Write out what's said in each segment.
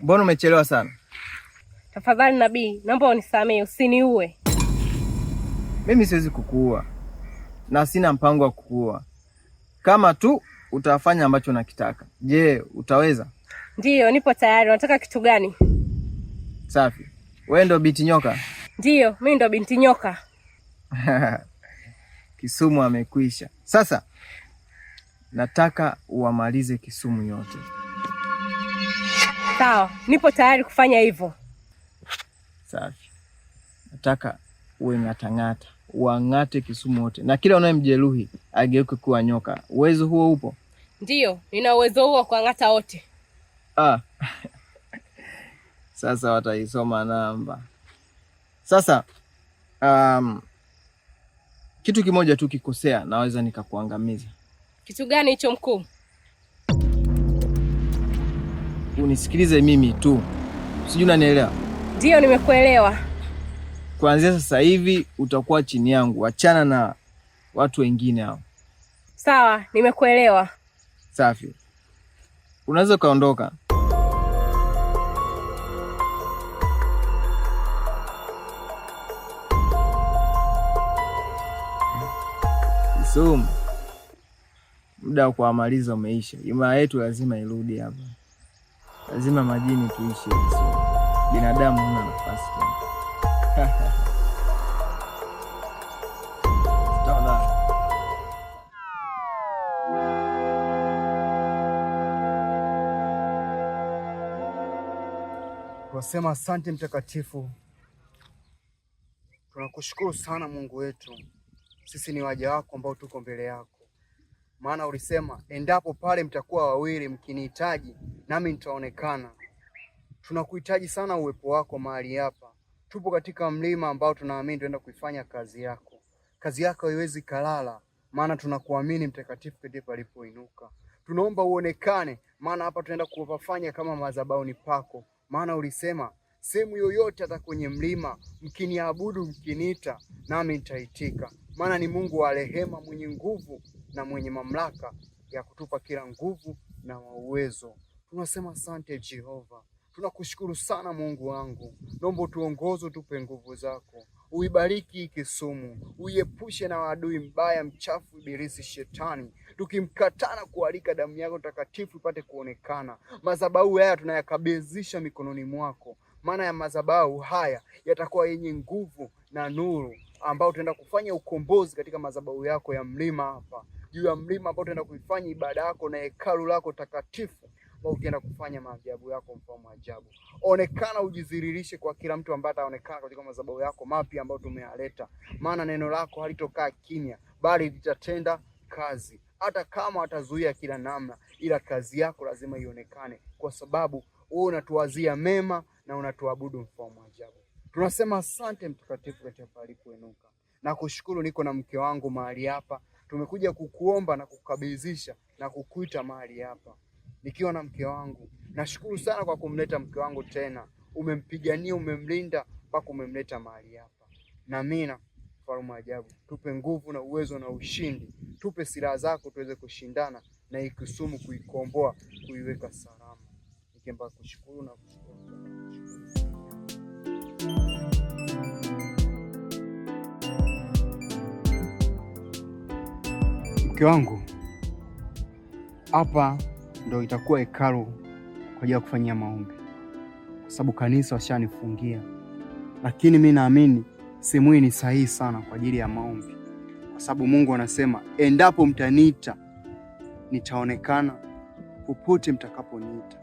Mbona umechelewa sana? Tafadhali nabii, naomba unisamehe, usiniue. Mimi siwezi kukuua na sina mpango wa kukuua, kama tu utafanya ambacho nakitaka. Je, utaweza? Ndiyo, nipo tayari. Unataka kitu gani? Safi. Wewe ndo binti nyoka? Ndiyo, mimi ndo binti nyoka. Kisumu amekwisha. Sasa nataka uamalize Kisumu yote. Sawa, nipo tayari kufanya hivyo. Safi. Nataka uwe ng'atang'ata, uang'ate Kisumu wote, na kila unayemjeruhi ageuke kuwa nyoka. Uwezo huo upo? Ndiyo, nina uwezo huo kuang'ata wote. Sasa wataisoma namba. Sasa kitu kimoja tu kikosea naweza nikakuangamiza. Kitu gani hicho mkuu? Unisikilize mimi tu. Sijui unanielewa? Ndiyo, nimekuelewa. Kuanzia sasa hivi utakuwa chini yangu. Achana na watu wengine hao. Sawa, nimekuelewa. Safi. Unaweza kaondoka. Kisumu, muda wa kuamaliza umeisha. Imani yetu lazima irudi hapa. Lazima majini tuishi Kisumu. Binadamu huna nafasi tena. Tunasema asante mtakatifu. Tunakushukuru sana Mungu wetu. Sisi ni waja wako ambao tuko mbele yako. Maana ulisema endapo pale mtakuwa wawili mkinihitaji nami nitaonekana. Tunakuhitaji sana uwepo wako mahali hapa. Tupo katika mlima ambao tunaamini tunaenda kuifanya kazi yako. Kazi yako haiwezi kalala, maana tunakuamini mtakatifu pale palipoinuka. Tunaomba uonekane, maana hapa tunaenda kuwafanya kama madhabahuni pako. Maana ulisema sehemu yoyote hata kwenye mlima mkiniabudu mkiniita nami nitaitika. Maana ni Mungu wa rehema, mwenye nguvu na mwenye mamlaka ya kutupa kila nguvu na uwezo. Tunasema asante Jehova. Tunakushukuru sana Mungu wangu. Naomba tuongoze, tupe nguvu zako. Uibariki Kisumu, uiepushe na adui mbaya mchafu ibilisi shetani. Tukimkatana kualika damu yako takatifu ipate kuonekana. Madhabahu haya tunayakabidhisha mikononi mwako. Maana ya madhabahu haya yatakuwa yenye nguvu na nuru, ambao tutaenda kufanya ukombozi katika madhabahu yako ya mlima hapa. Juu ya mlima ambao tutaenda kuifanya ibada yako na hekalu lako takatifu, ambao utaenda kufanya maajabu yako mfano wa ajabu. Onekana, ujidhihirishe kwa kila mtu ambaye ataonekana katika madhabahu yako mapya ambayo tumeyaleta. Maana neno lako halitokaa kimya, bali litatenda kazi. Hata kama watazuia kila namna, ila kazi yako lazima ionekane, kwa sababu wewe unatuwazia mema na unatuabudu mfano wa ajabu. Tunasema asante mtakatifu katika palipoinuka. Na kushukuru, niko na mke wangu mahali hapa. Tumekuja kukuomba na kukukabidhisha na kukuita mahali hapa. Nikiwa na mke wangu, nashukuru sana kwa kumleta mke wangu tena. Umempigania, umemlinda mpaka umemleta mahali hapa. Na mimi mfalme wa ajabu, tupe nguvu na uwezo na ushindi. Tupe silaha zako tuweze kushindana na Kisumu, kuikomboa, kuiweka salama. Nikiomba kushukuru na kushukuru. Mke wangu, hapa ndo itakuwa hekalu kwa ajili ya kufanyia maombi, kwa sababu kanisa washanifungia. Lakini mimi naamini sehemu hii ni sahihi sana kwa ajili ya maombi, kwa sababu Mungu anasema endapo mtaniita nitaonekana popote mtakaponiita.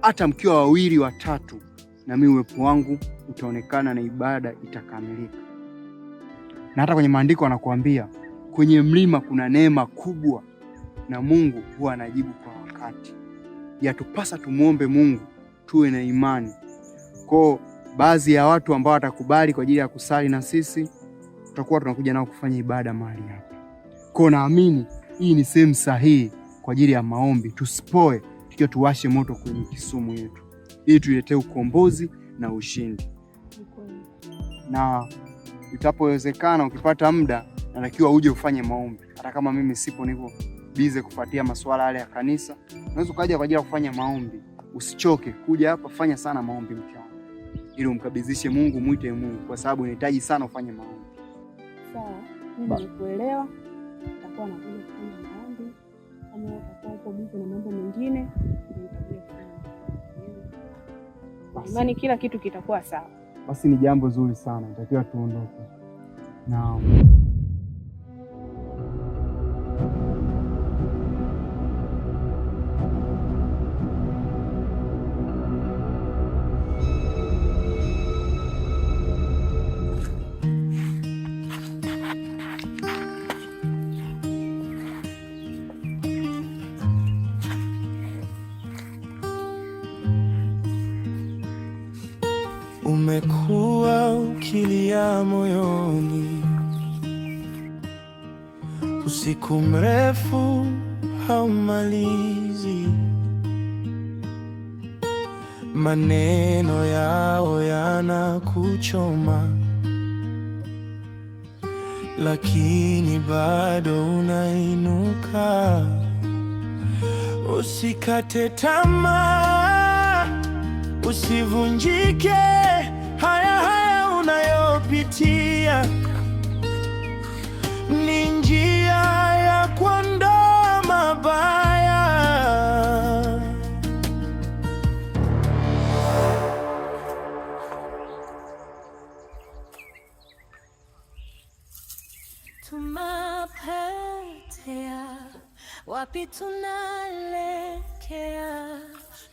Hata mkiwa wawili watatu, na mimi uwepo wangu utaonekana na ibada itakamilika. Na hata kwenye maandiko anakuambia kwenye mlima kuna neema kubwa, na Mungu huwa anajibu kwa wakati. Yatupasa tumuombe Mungu, tuwe na imani. Kwa baadhi ya watu ambao watakubali kwa ajili ya kusali na sisi, tutakuwa tunakuja nao kufanya ibada mahali hapa. Kwa naamini hii ni sehemu sahihi kwa ajili ya maombi. Tusipoe tukiwa tuwashe moto kwenye Kisumu yetu, ili tuletee ukombozi na ushindi. Na itapowezekana, ukipata muda, natakiwa uje ufanye maombi. Hata kama mimi sipo, niko bize kufuatia masuala yale ya kanisa, unaweza ukaja kwa ajili ya kufanya maombi. usichoke kuja hapa, fanya sana maombi mke wangu, ili umkabidhishe Mungu, mwite Mungu kwa sababu unahitaji sana ufanye maombi. Sawa, mimi nimekuelewa. Nitakuwa nakuja kufanya maombi. Kama utakuwa uko busy na mambo mengine, nitakuja kufanya. Imani kila kitu kitakuwa sawa. Basi ni jambo zuri sana, natakiwa tuondoke. Naam. Umekuwa ukilia moyoni, usiku mrefu haumalizi, maneno yao yanakuchoma, lakini bado unainuka. Usikate tamaa, usivunjike. Haya unayopitia ni njia ya kuondoa mabaya. Tumapotea, wapi tunalekea?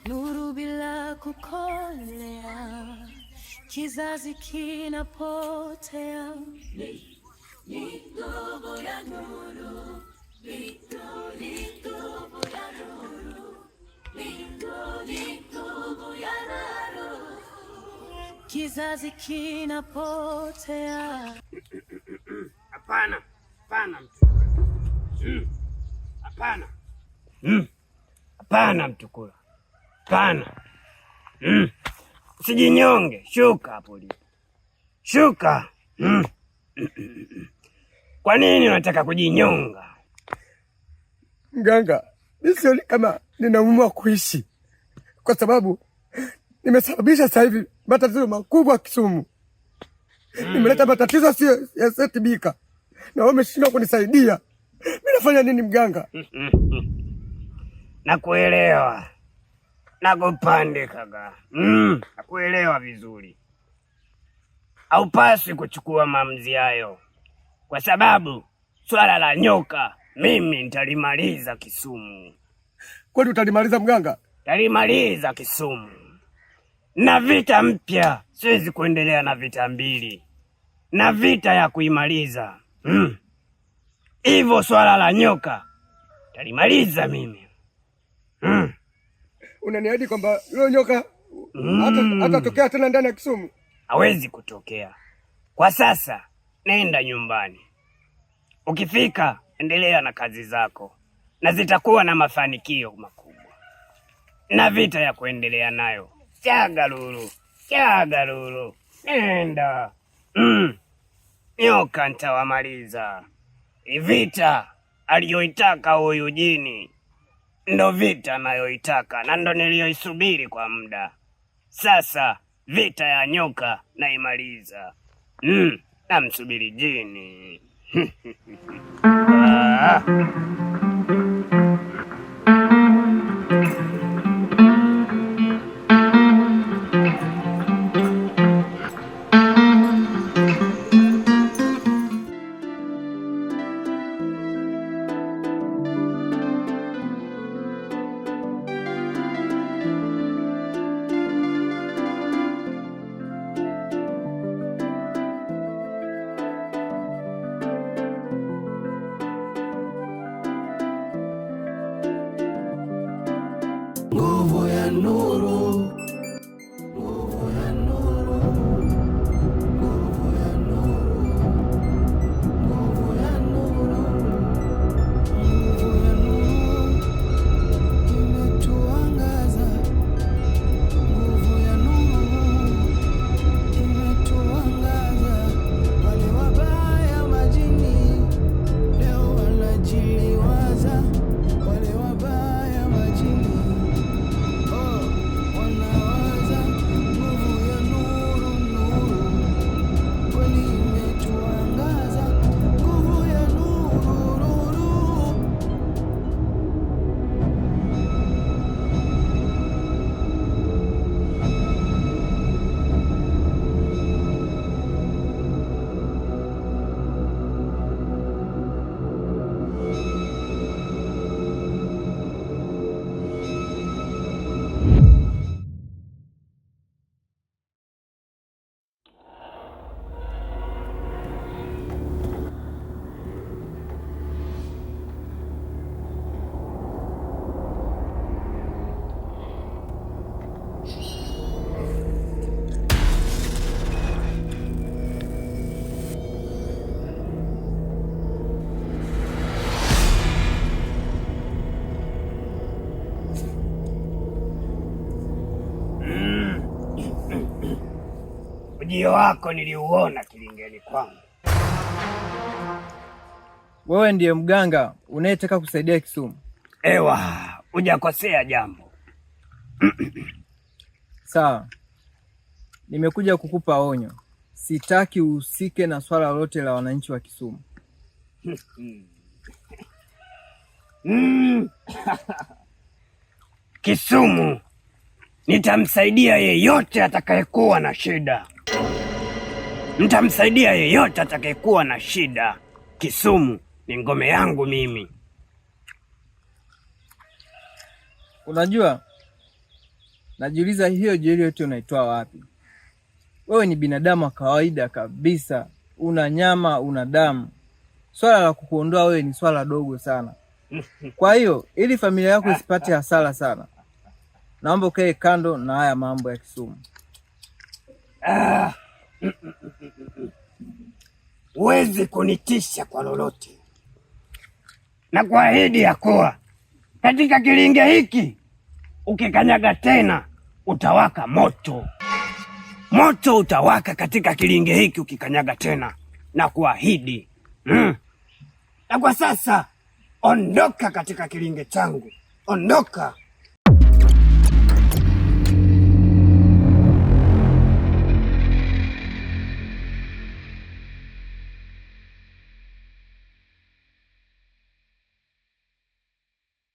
Nuru bila kukolea, kizazi kinapotea. Ni nguvu ya nuru, ni nguvu ya nuru, ni nguvu ya nuru, kizazi kinapotea. Hapana, hapana, hapana Mtukula, hapana. Usijinyonge, shuka hapo ulipo, shuka. Kwa nini unataka kujinyonga? Mganga, sioni kama ninaumwa kuishi, kwa sababu nimesababisha sasa hivi matatizo makubwa Kisumu. Nimeleta matatizo sio yasiyotibika, na wewe umeshindwa kunisaidia. Mimi nafanya nini mganga? Nakuelewa, nakupande kaka. Nakuelewa vizuri. Haupaswi kuchukua maamuzi hayo, kwa sababu swala la nyoka mimi nitalimaliza Kisumu. Kwani utalimaliza mganga? Talimaliza Kisumu na vita mpya. Siwezi kuendelea na vita mbili, na vita ya kuimaliza. Hivyo swala la nyoka talimaliza mimi. Unaniahidi kwamba yule nyoka hatatokea tena ndani ya Kisumu? Hawezi kutokea. Kwa sasa nenda nyumbani, ukifika endelea na kazi zako, na zitakuwa na mafanikio makubwa, na vita ya kuendelea nayo. Chagalulu, nenda. Nyoka nitawamaliza. Vita aliyoitaka huyu jini ndo vita nayoitaka, na ndo niliyoisubiri kwa muda sasa. Vita ya nyoka naimaliza. Namsubiri jini. Nguvu ya nuru, nguvu ya nuru, nguvu ya nuru, nguvu ya nuru, nguvu ya nuru imetuangaza, nguvu ya nuru imetuangaza. Wale wabaya majini leo wanajiliwaza, wale wabaya majini ujio wako niliuona kilingeni kwangu. Wewe ndiye mganga unayetaka kusaidia Kisumu? Ewa, hujakosea jambo. Sawa, nimekuja kukupa onyo. Sitaki uhusike na swala lolote la wananchi wa Kisumu. Kisumu nitamsaidia yeyote atakayekuwa na shida. Nitamsaidia yeyote atakayekuwa na shida. Kisumu ni ngome yangu mimi. Unajua, najiuliza hiyo jeli yote unaitoa wapi? Wewe ni binadamu wa kawaida kabisa. Una nyama, una damu. Swala la kukuondoa wewe ni swala dogo sana. Kwa hiyo, ili familia yako isipate hasara sana, naomba ukae kando na haya mambo ya Kisumu. Huwezi kunitisha kwa lolote. Na kuahidi ya kuwa katika kilinge hiki ukikanyaga tena utawaka moto. Moto utawaka katika kilinge hiki ukikanyaga tena, na kuahidi. Na kwa sasa ondoka katika kilinge changu. Ondoka.